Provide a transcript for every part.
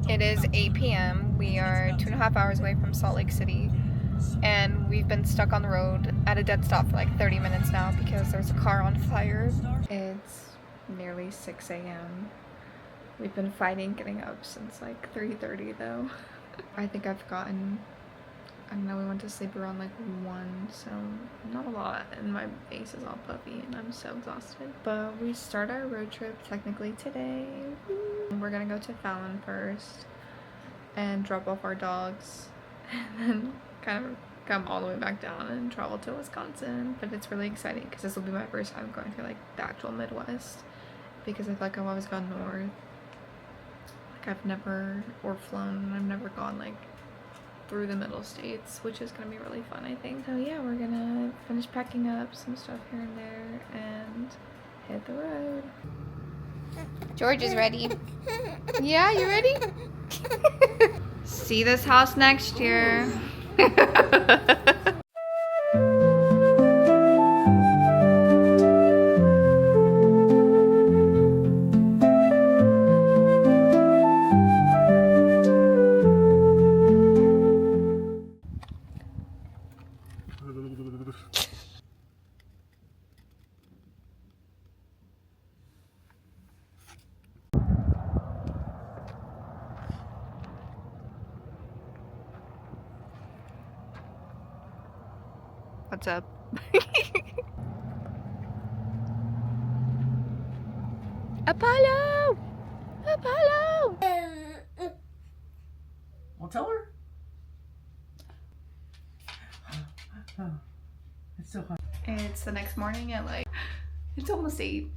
It is 8 p.m. We are 2.5 hours away from Salt Lake City, and we've been stuck on the road at a dead stop for like 30 minutes now because there's a car on fire. It's nearly 6 a.m. We've been fighting getting up since like 3:30 though. I think I've gotten, I don't know, we went to sleep around like 1, so not a lot, and my face is all puffy and I'm so exhausted. But we start our road trip technically today. We're gonna go to Fallon first and drop off our dogs and then kind of come all the way back down and travel to Wisconsin. But it's really exciting because this will be my first time going through like the actual Midwest, because I feel like I've always gone north. Like I've never, or flown, and I've never gone like through the middle states, which is gonna be really fun, I think. So yeah, we're gonna finish packing up some stuff here and there and hit the road. George is ready. Yeah, you ready? See this house next year. What's up? Apollo! Apollo! Well, tell her. Oh, it's so hot. It's the next morning at like, it's almost 8.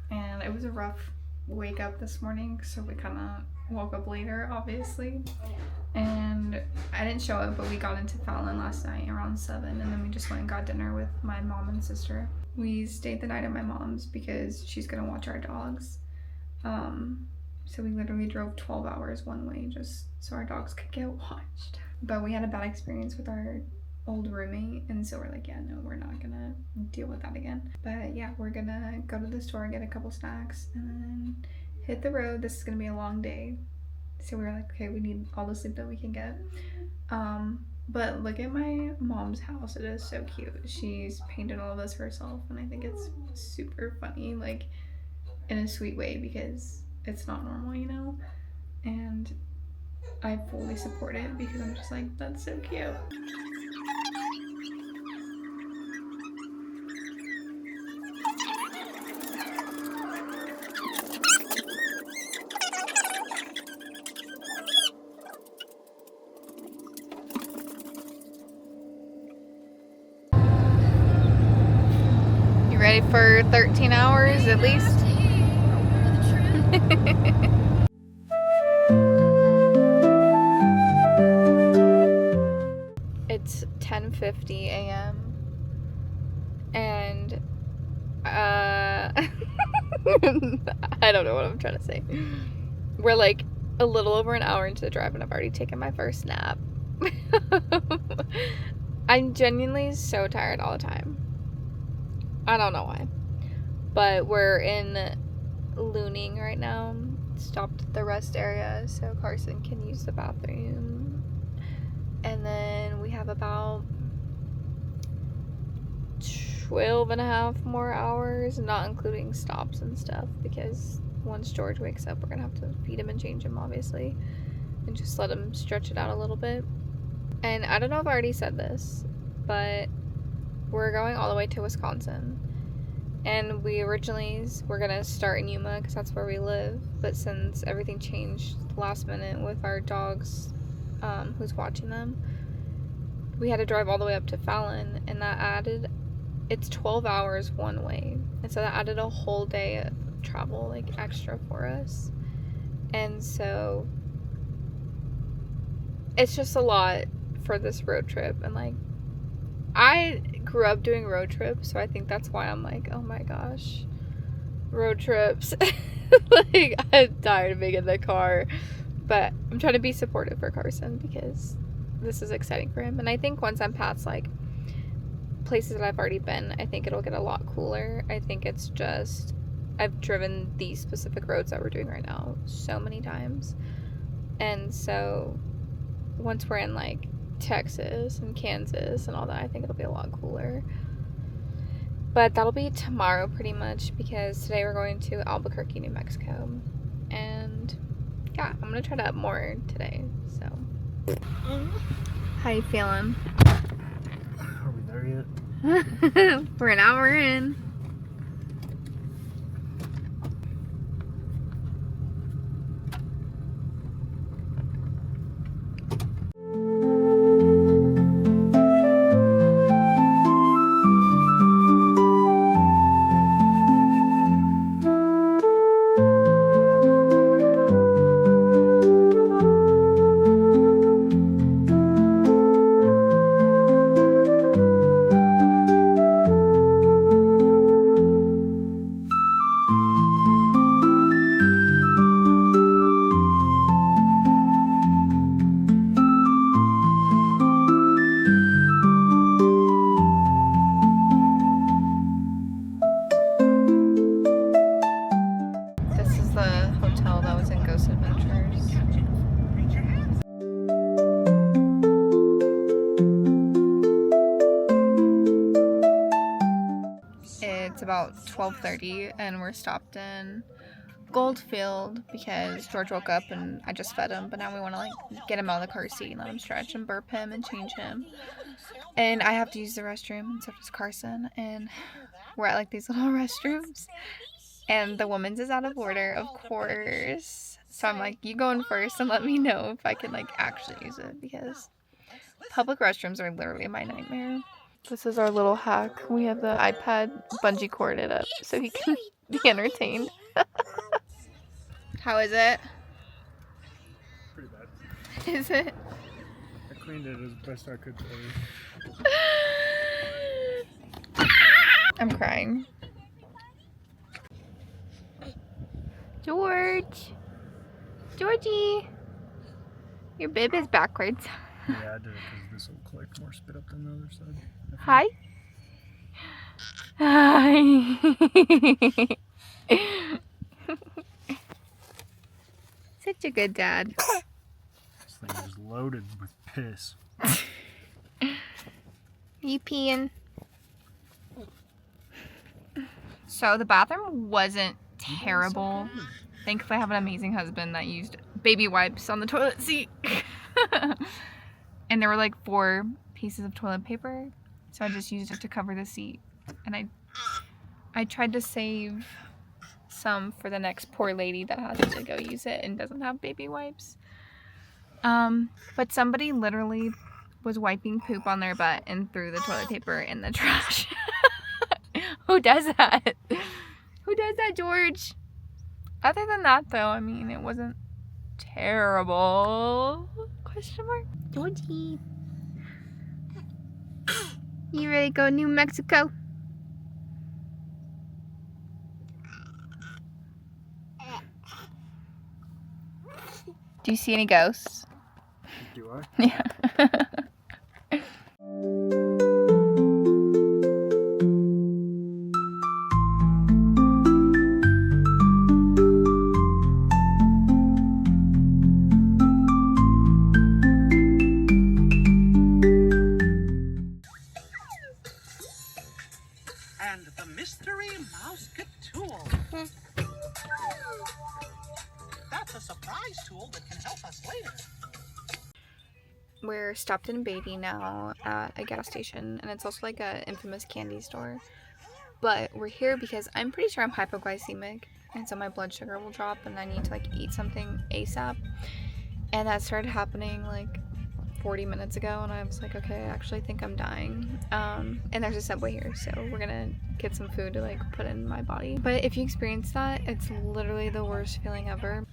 And it was a rough wake up this morning, so we kind of woke up later, obviously. And I didn't show up, but we got into Fallon last night around 7, and then we just went and got dinner with my mom and sister. We stayed the night at my mom's because she's gonna watch our dogs. So we literally drove 12 hours one way just so our dogs could get watched. But we had a bad experience with our old roommate, and so we're like, yeah, no, we're not gonna deal with that again. But yeah, we're gonna go to the store, get a couple snacks, and then hit the road. This is gonna be a long day. So we were like, okay, we need all the sleep that we can get. But look at my mom's house. It is so cute. She's painted all of this herself, and I think it's super funny, like in a sweet way, because it's not normal, you know? And I fully support it because I'm just like, that's so cute. Ready for 13 hours at least? It's 10:50 a.m. and I don't know what I'm trying to say. We're like a little over an hour into the drive and I've already taken my first nap. I'm genuinely so tired all the time. I don't know why, but we're in Looning right now. Stopped at the rest area so Carson can use the bathroom, and then we have about 12 and a half more hours, not including stops and stuff, because once George wakes up we're gonna have to feed him and change him, obviously, and just let him stretch it out a little bit. And I don't know if I already said this, but we're going all the way to Wisconsin, and we originally were gonna start in Yuma because that's where we live, but since everything changed last minute with our dogs, who's watching them, we had to drive all the way up to Fallon, and that added, it's 12 hours one way, and so that added a whole day of travel, like extra for us. And so it's just a lot for this road trip, and like, I grew up doing road trips, so I think that's why I'm like, oh my gosh, road trips. Like, I'm tired of being in the car, but I'm trying to be supportive for Carson because this is exciting for him. And I think once I'm past like places that I've already been, I think it'll get a lot cooler. I think it's just, I've driven these specific roads that we're doing right now so many times, And so once we're in like Texas and Kansas and all that, I think it'll be a lot cooler. But that'll be tomorrow pretty much, because today we're going to Albuquerque, New Mexico. And yeah, I'm gonna try to up more today, so. How you feeling? Are we there yet? We're an hour in. This is the hotel that was in Ghost Adventures. It's about 12:30 and we're stopped in Goldfield because George woke up and I just fed him, but now we want to like get him out of the car seat and let him stretch and burp him and change him. And I have to use the restroom, and so does Carson, and we're at like these little restrooms. And the woman's is out of order, of course. So I'm like, you go in first and let me know if I can like actually use it, because public restrooms are literally my nightmare. This is our little hack. We have the iPad bungee corded up so he can be entertained. How is it? Pretty bad. Is it? I cleaned it as best I could for you. I'm crying. George! Georgie! Your bib is backwards. Yeah, I did it because this will collect more spit up than the other side. Hi. Hi. Such a good dad. This thing is loaded with piss. You peeing? So the bathroom wasn't terrible. Thankfully I have an amazing husband that used baby wipes on the toilet seat. And there were like 4 pieces of toilet paper, so I just used it to cover the seat. And I tried to save some for the next poor lady that has to go use it and doesn't have baby wipes. But somebody literally was wiping poop on their butt and threw the toilet paper in the trash. Who does that? Who does that, George? Other than that, though, I mean, it wasn't terrible. Question mark? Georgie. You ready to go to New Mexico? Do you see any ghosts? Do I? Yeah. And the mystery mouse tool. That's a surprise tool that can help us later. We're stopped in Beatty now at a gas station, and it's also like a infamous candy store. But we're here because I'm pretty sure I'm hypoglycemic, and so my blood sugar will drop and I need to like eat something ASAP. And that started happening like 40 minutes ago, and I was like, okay, I actually think I'm dying. And there's a Subway here, so we're gonna get some food to like put in my body. But if you experience that, it's literally the worst feeling ever.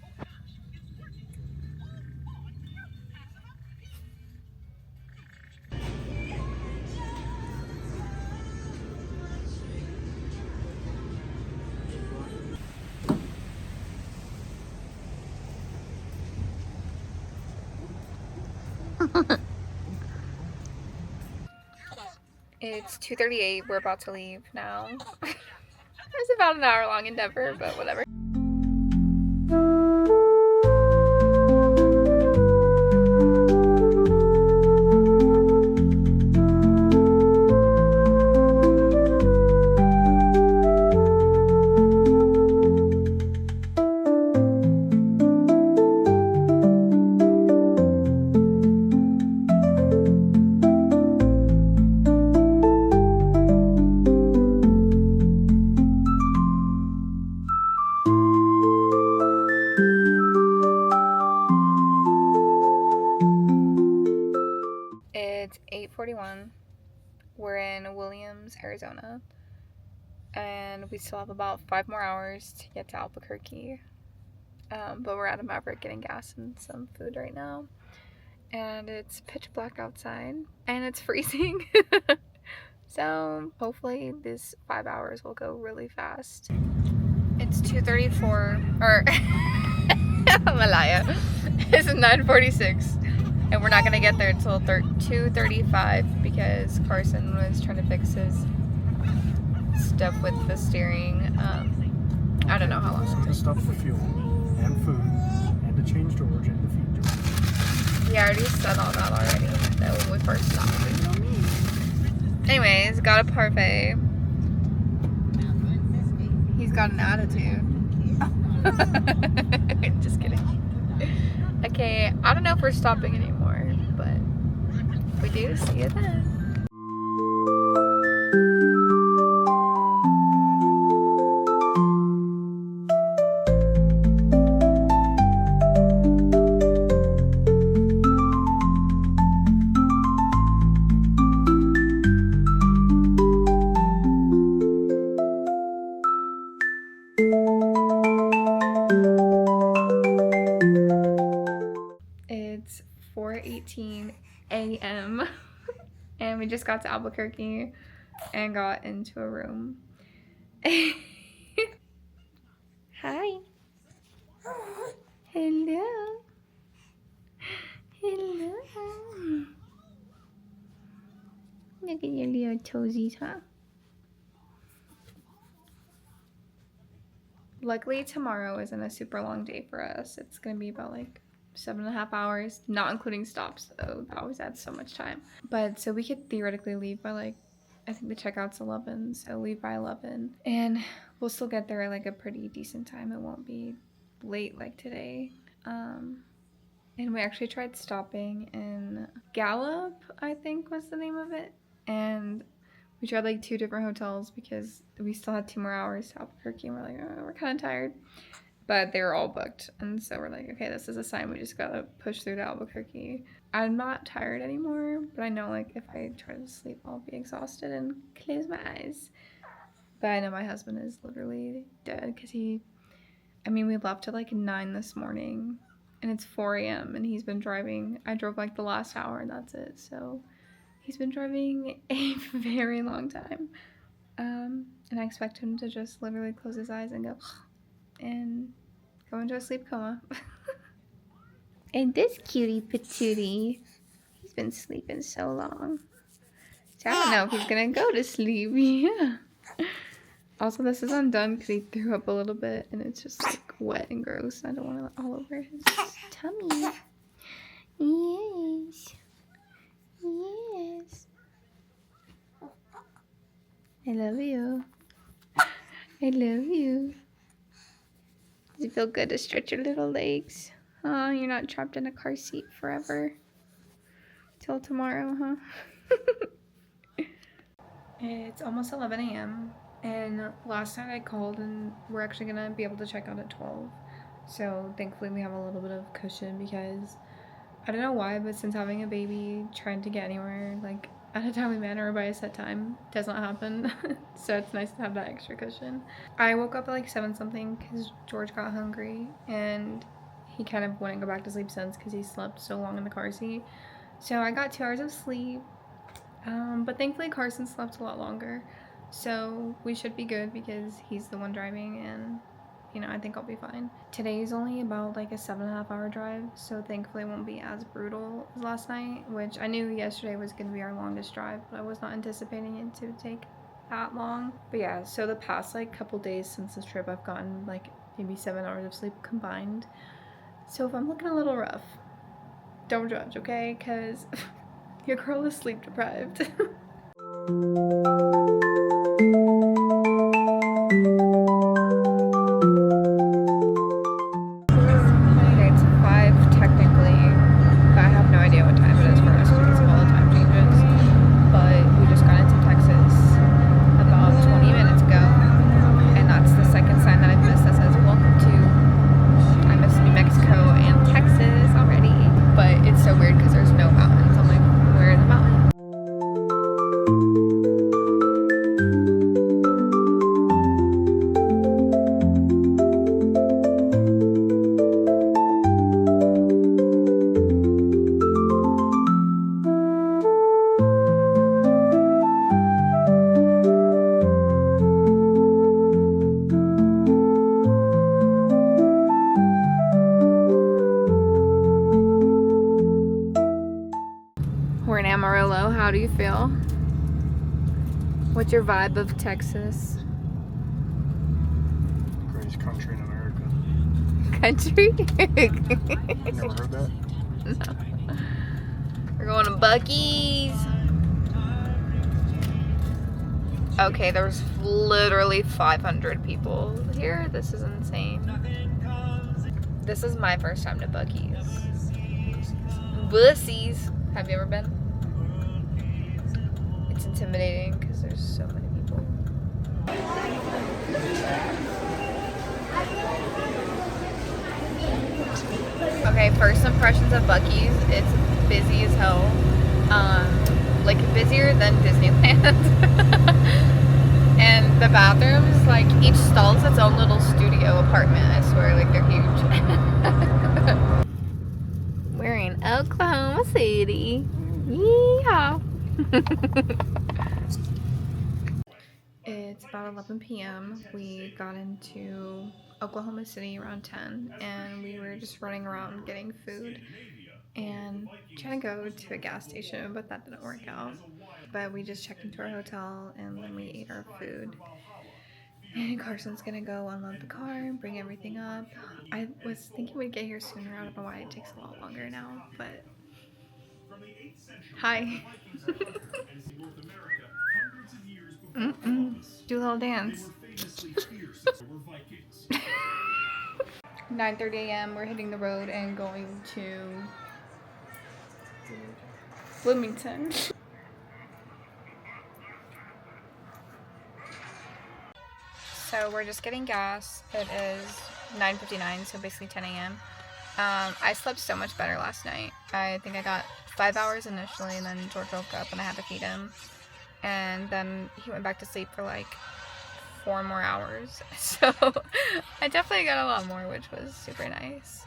It's 2:38. We're about to leave now. It's about an hour-long endeavor, but whatever. 9:41. We're in Williams, Arizona. And we still have about 5 more hours to get to Albuquerque. But we're at a Maverick getting gas and some food right now. And it's pitch black outside. And it's freezing. So hopefully this 5 hours will go really fast. It's 2:34, or Malaya. It's 9:46. And we're not gonna get there until 2:35 because Carson was trying to fix his stuff with the steering. I don't know how long it'll The take. stuff for fuel and food and to change George and to feed George. Yeah, I already said all that already when we first stopped. Anyways, got a parfait. He's got an attitude. Just kidding. Okay, I don't know if we're stopping anymore, but if we do, see you then. It's 4:18 a.m. and we just got to Albuquerque and got into a room. Hi. Hello. Hello. Look at your little toesies, huh? Luckily, tomorrow isn't a super long day for us. It's gonna be about like 7.5 hours, not including stops, though. That always adds so much time. But so we could theoretically leave by like, I think the checkout's 11, so leave by 11. And we'll still get there at like a pretty decent time. It won't be late like today. And we actually tried stopping in Gallup, I think was the name of it. And we tried like 2 different hotels because we still had 2 more hours to Albuquerque and we're like, oh, we're kind of tired. But they were all booked. And so we're like, okay, this is a sign we just gotta push through to Albuquerque. I'm not tired anymore, but I know like if I try to sleep, I'll be exhausted and close my eyes. But I know my husband is literally dead because we left at like 9 this morning and it's 4 a.m. and he's been driving. I drove like the last hour and that's it. So he's been driving a very long time. And I expect him to just literally close his eyes and go and go into a sleep coma. And this cutie patootie, he's been sleeping so long. So I don't know if he's gonna go to sleep. Yeah. Also, this is undone because he threw up a little bit and it's just like wet and gross. I don't want it all over his tummy. Yes. Yes. I love you. I love you. Does it feel good to stretch your little legs? Oh, you're not trapped in a car seat forever. Till tomorrow, huh? It's almost 11 a.m. And last night I called and we're actually gonna be able to check out at 12. So thankfully we have a little bit of cushion because I don't know why, but since having a baby, trying to get anywhere like at a timely manner or by a set time does not happen. So it's nice to have that extra cushion. I woke up at like 7 something because George got hungry and he kind of wouldn't go back to sleep since because he slept so long in the car seat. So I got 2 hours of sleep. But thankfully Carson slept a lot longer. So we should be good because he's the one driving and, you know, I think I'll be fine. Today's only about like a 7.5 hour drive. So thankfully it won't be as brutal as last night, which I knew yesterday was going to be our longest drive, but I was not anticipating it to take that long. But yeah, so the past like couple days since this trip, I've gotten like maybe 7 hours of sleep combined. So if I'm looking a little rough, don't judge, okay? Because your girl is sleep deprived. It's 5 technically, but I have no idea what time it is for us because of all the time changes. But we just got into Texas about 20 minutes ago, and that's the second sign that I've missed that says welcome to, I missed New Mexico and Texas already. But it's so weird because there's no mountains. I'm like, where are the mountains? in Amarillo. How do you feel? What's your vibe of Texas? Greatest country in America. Country? Never heard that? No. We're going to Buc-ee's. Okay, there's literally 500 people here. This is insane. This is my first time to Buc-ee's. Bussies. Have you ever been? It's intimidating because there's so many people. Okay, first impressions of Buc-ee's. It's busy as hell. Like busier than Disneyland. And the bathrooms, like each stall is its own little studio apartment. I swear, like they're huge. We're in Oklahoma City. Yeehaw. It's about 11 p.m. We got into Oklahoma City around 10 and we were just running around getting food and trying to go to a gas station, but that didn't work out. But we just checked into our hotel and then we ate our food. And Carson's gonna go unload the car and bring everything up. I was thinking we'd get here sooner. I don't know why it takes a lot longer now, but hi. Do a little dance. 9:30 a.m. We're hitting the road and going to Bloomington. So we're just getting gas. It is 9:59, so basically 10 a.m. I slept so much better last night. I think I got 5 hours initially, and then George woke up and I had to feed him. And then he went back to sleep for like 4 more hours. So I definitely got a lot more, which was super nice.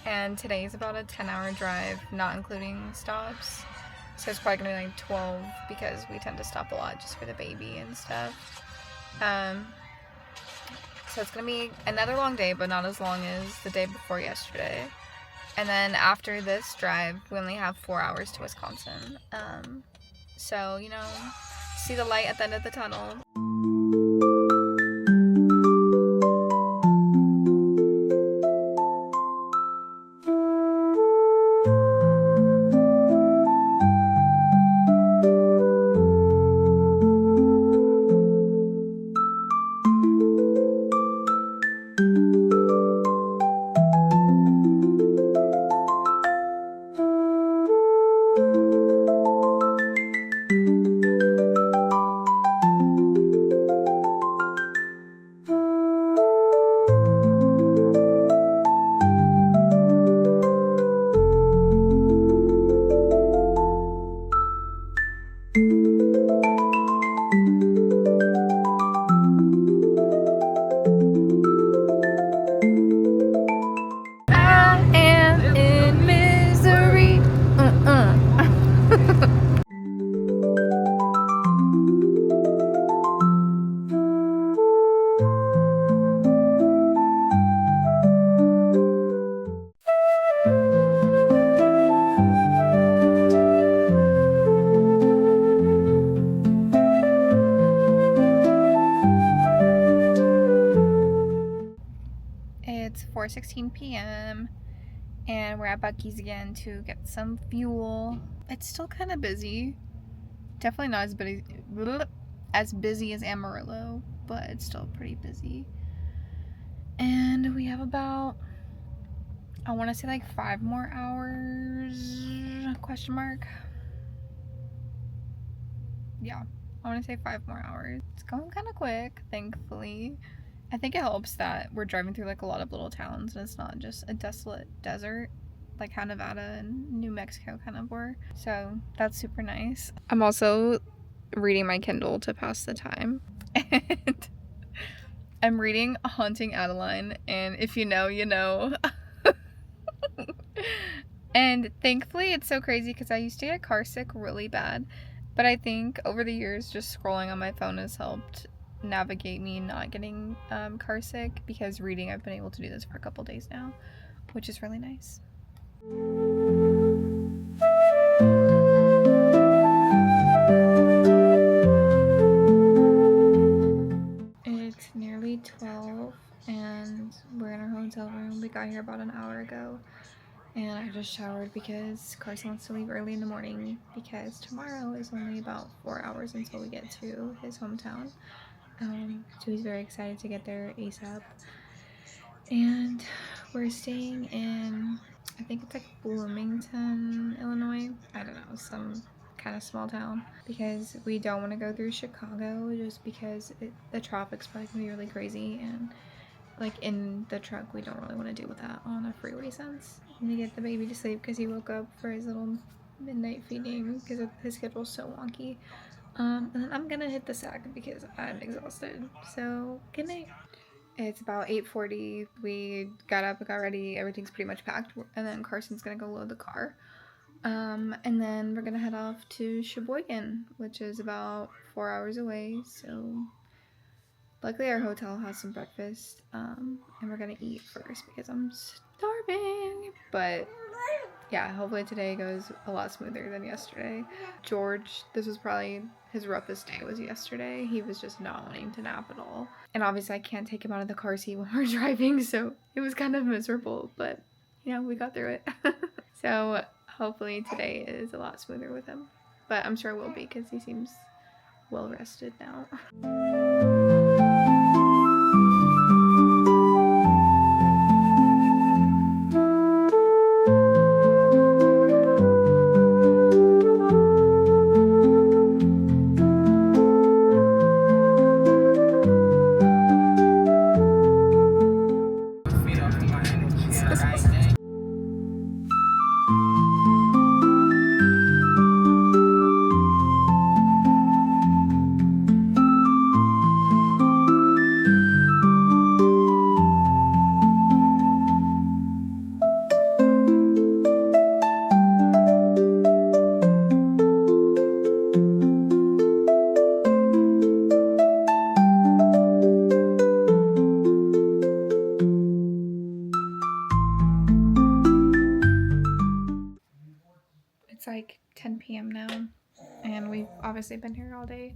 And today's about a 10-hour drive, not including stops. So it's probably gonna be like 12 because we tend to stop a lot just for the baby and stuff. So it's gonna be another long day, but not as long as the day before yesterday. And then after this drive, we only have 4 hours to Wisconsin. So, you know, see the light at the end of the tunnel. It's 4:16 p.m. and we're at Buc-ee's again to get some fuel. It's still kind of busy. Definitely not as busy as Amarillo, but it's still pretty busy. And we have about, I want to say like 5 more hours, question mark. Yeah, I want to say 5 more hours. It's going kind of quick, thankfully. I think it helps that we're driving through like a lot of little towns and it's not just a desolate desert like how Nevada and New Mexico kind of were. So that's super nice. I'm also reading my Kindle to pass the time. And I'm reading Haunting Adeline, and if you know, you know. And thankfully it's so crazy because I used to get car sick really bad. But I think over the years just scrolling on my phone has helped navigate me not getting car sick, because reading, I've been able to do this for a couple days now, which is really nice. I just showered because Carson wants to leave early in the morning because tomorrow is only about 4 hours until we get to his hometown. So he's very excited to get there ASAP. And we're staying in, I think it's like Bloomington, Illinois. I don't know, some kind of small town, because we don't want to go through Chicago just because the traffic's probably gonna be really crazy, and like in the truck we don't really want to deal with that on a freeway sense. I'm gonna get the baby to sleep because he woke up for his little midnight feeding because his schedule's so wonky. And then I'm gonna hit the sack because I'm exhausted. So good night. It's about 8:40. We got up, got ready, everything's pretty much packed, and then Carson's gonna go load the car. And then we're gonna head off to Sheboygan, which is about 4 hours away. So luckily our hotel has some breakfast, and we're gonna eat first because I'm starving. But yeah, hopefully today goes a lot smoother than yesterday. George, this was probably his roughest day was yesterday. He was just not wanting to nap at all. And obviously I can't take him out of the car seat when we're driving, so it was kind of miserable, but you know, we got through it. So hopefully today is a lot smoother with him. But I'm sure it will be because he seems well rested now. It's like 10 p.m. now, and we've obviously been here all day,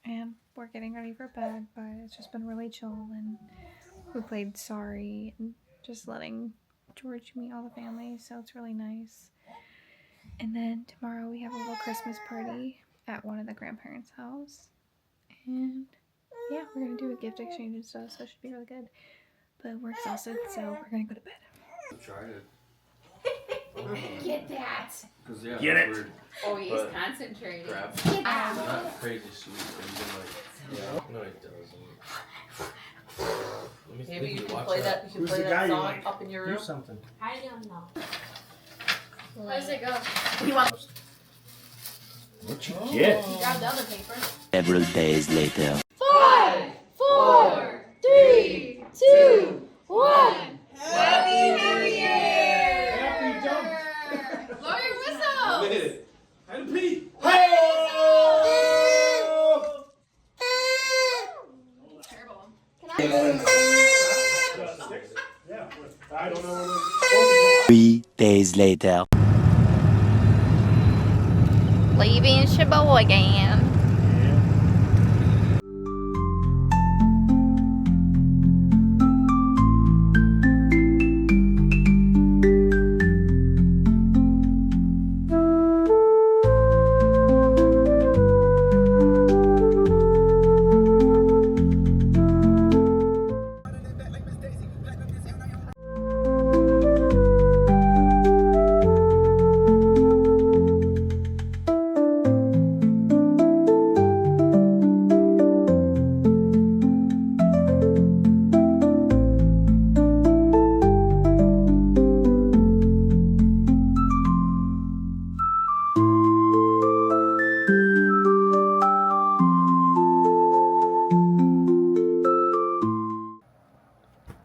and we're getting ready for bed, but it's just been really chill, and we played Sorry, and just letting George meet all the family, so it's really nice. And then tomorrow we have a little Christmas party at one of the grandparents' house, and yeah, we're gonna do a gift exchange and stuff, so it should be really good. But we're exhausted, so we're gonna go to bed. Tried it. Get that. Cause yeah, Get that's it. weird. Oh, he's But concentrating. crap. Get out. Not crazy sweet, but even like, no, it doesn't. Let me Maybe you think, can watch play that. You can Who's play the guy that you song like? up in your Do room. something. I don't know. How does it go? What you get? Grab the other paper. Several days later. 5, 4, 3, 2, 1. Happy New Year! Happy jump. Blow your whistle! And Pete! Terrible. Yeah, I don't know where 3 days later. Leaving Sheboygan.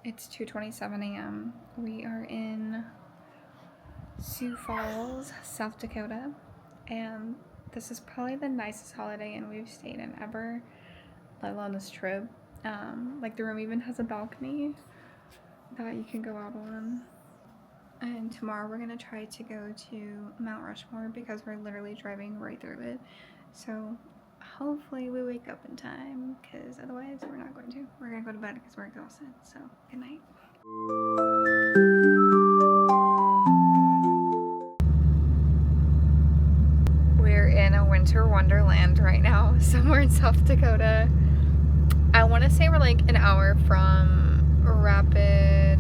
It's 2:27 a.m. We are in Sioux Falls, South Dakota, and this is probably the nicest Holiday Inn we've stayed in ever, let alone this trip. Like the room even has a balcony that you can go out on. And tomorrow we're gonna try to go to Mount Rushmore because we're literally driving right through it. So hopefully we wake up in time, because otherwise we're not going to. We're gonna go to bed because we're exhausted. So good night. land right now, somewhere in South Dakota. I want to say we're like an hour from Rapid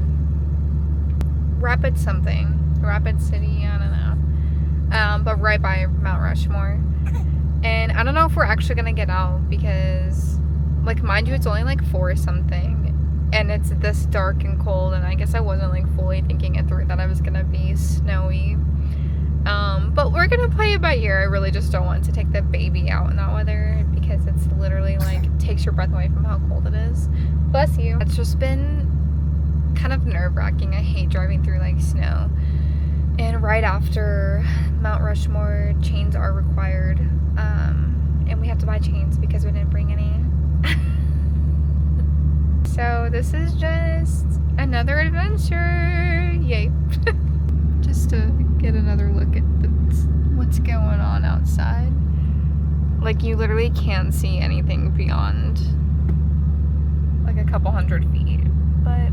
City, I don't know. But right by Mount Rushmore. And I don't know if we're actually gonna get out because, like, mind you, it's only like 4 something, and it's this dark and cold, and I guess I wasn't like fully thinking it through that I was gonna be snowy. But we're gonna play it by ear. I really just don't want to take the baby out in that weather because it's literally like takes your breath away from how cold it is. Bless you. It's just been kind of nerve-wracking. I hate driving through like snow. And right after Mount Rushmore, chains are required. And we have to buy chains because we didn't bring any. So this is just another adventure. Yay. Just to get another look at what's going on outside. Like, you literally can't see anything beyond like a couple hundred feet. But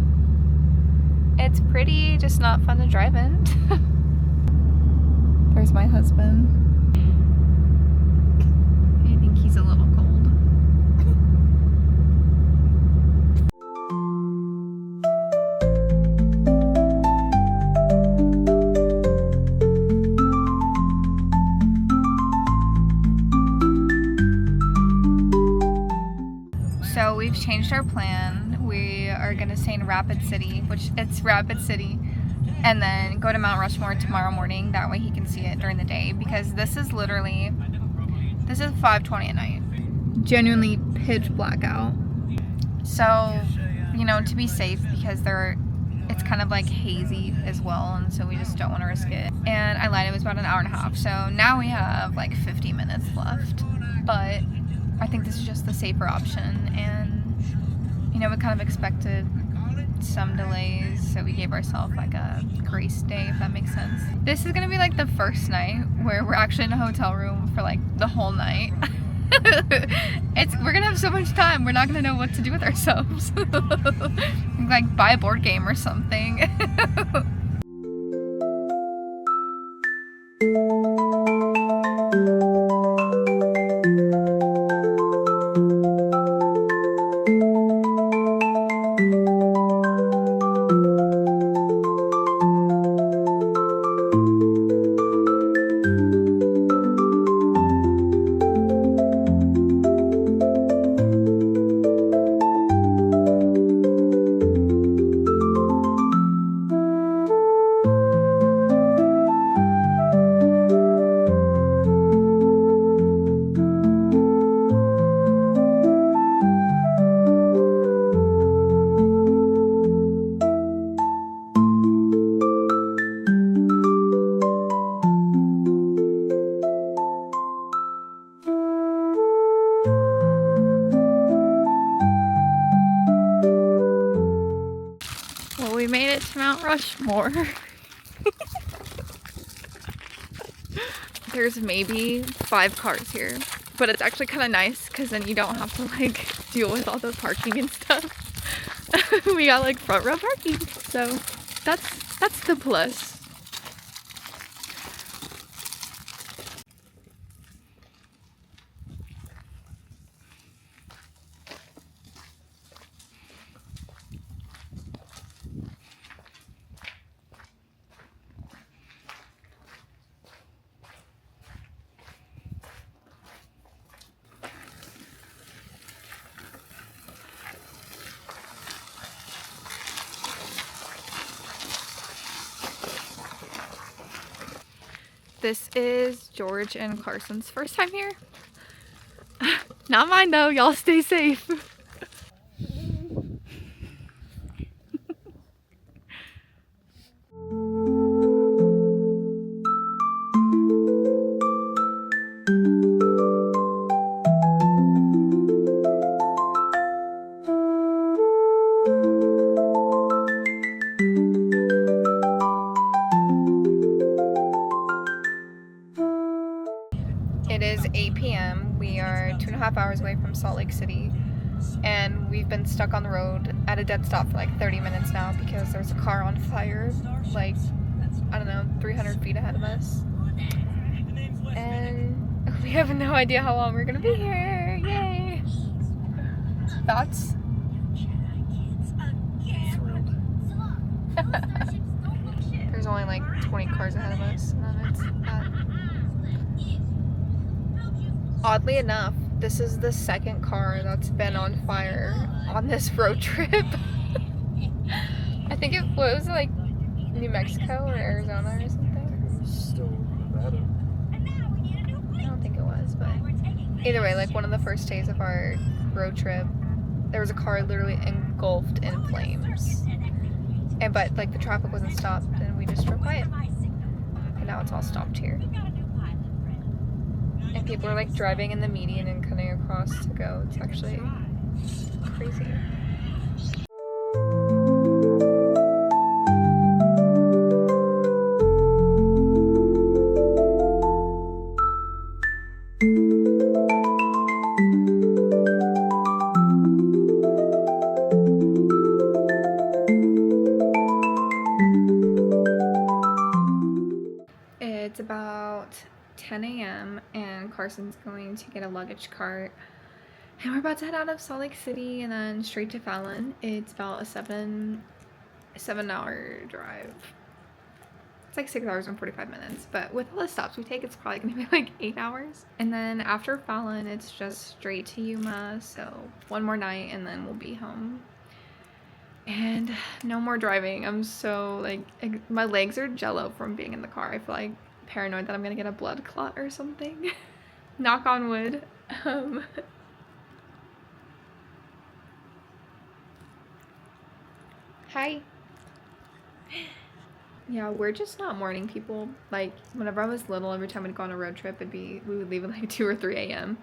it's pretty, just not fun to drive in. There's my husband. I think he's a little cold. So we've changed our plan. We are gonna stay in Rapid City, which it's Rapid City, and then go to Mount Rushmore tomorrow morning. That way he can see it during the day, because this is 5:20 at night. Genuinely pitch black out. So, you know, to be safe, because it's kind of like hazy as well, and so we just don't want to risk it. And I lied, it was about an hour and a half. So now we have like 50 minutes left, but I think this is just the safer option. And, you know, we kind of expected some delays, so we gave ourselves like a grace day, if that makes sense. This is gonna be like the first night where we're actually in a hotel room for like the whole night. We're gonna have so much time, we're not gonna know what to do with ourselves. Like buy a board game or something. We made it to Mount Rushmore. There's maybe 5 cars here, but it's actually kind of nice because then you don't have to like deal with all the parking and stuff. We got like front row parking, so that's the plus. This is George and Carson's first time here. Not mine though, y'all stay safe. It is 8 p.m. We are 2.5 hours away from Salt Lake City, and we've been stuck on the road at a dead stop for like 30 minutes now because there's a car on fire, like, I don't know, 300 feet ahead of us. And We have no idea how long we're gonna be here. Yay! Thoughts? Thrilled. There's only like 20 cars ahead of us, and then it's oddly enough, this is the second car that's been on fire on this road trip. I think it was like New Mexico or Arizona or something. It was still Nevada. I don't think it was, but either way, like one of the first days of our road trip, there was a car literally engulfed in flames. And but like the traffic wasn't stopped, and we just drove by it. And now it's all stopped here. And people are like driving in the median and cutting across to go. It's actually crazy. It's about 10 a.m. and Carson's going to get a luggage cart. And we're about to head out of Salt Lake City and then straight to Fallon. It's about a 7-hour drive. It's like 6 hours and 45 minutes. But with all the stops we take, it's probably going to be like 8 hours. And then after Fallon, it's just straight to Yuma. So one more night and then we'll be home. And no more driving. I'm so like, my legs are jello from being in the car. I feel like paranoid that I'm gonna get a blood clot or something. Knock on wood. Hi. Yeah, we're just not morning people. Like whenever I was little, every time we'd go on a road trip, we would leave at like 2 or 3 a.m.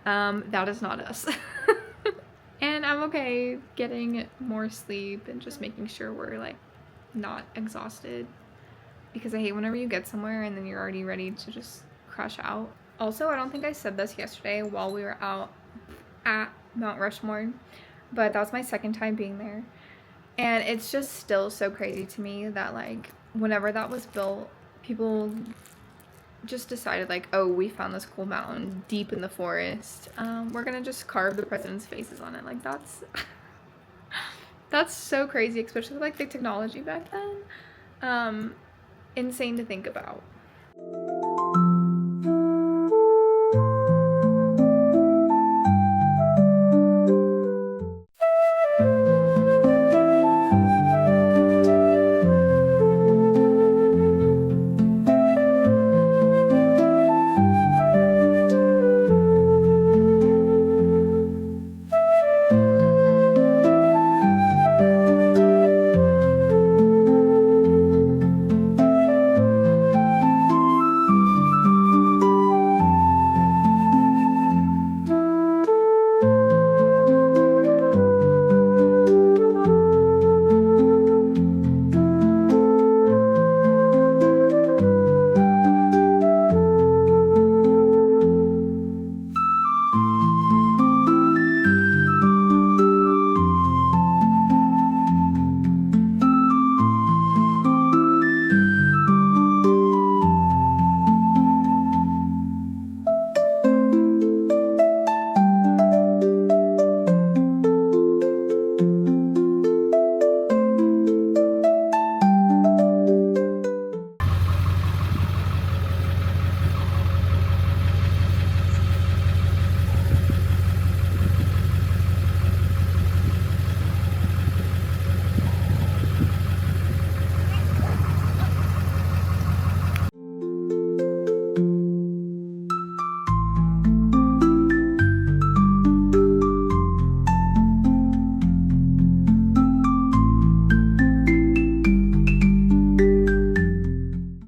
That is not us. And I'm okay getting more sleep and just making sure we're like not exhausted, because I hate whenever you get somewhere and then you're already ready to just crash out. Also, I don't think I said this yesterday while we were out at Mount Rushmore, but that was my second time being there. And it's just still so crazy to me that like whenever that was built, people just decided like, oh, we found this cool mountain deep in the forest. We're gonna just carve the president's faces on it. Like that's that's so crazy, especially with like the technology back then. Insane to think about.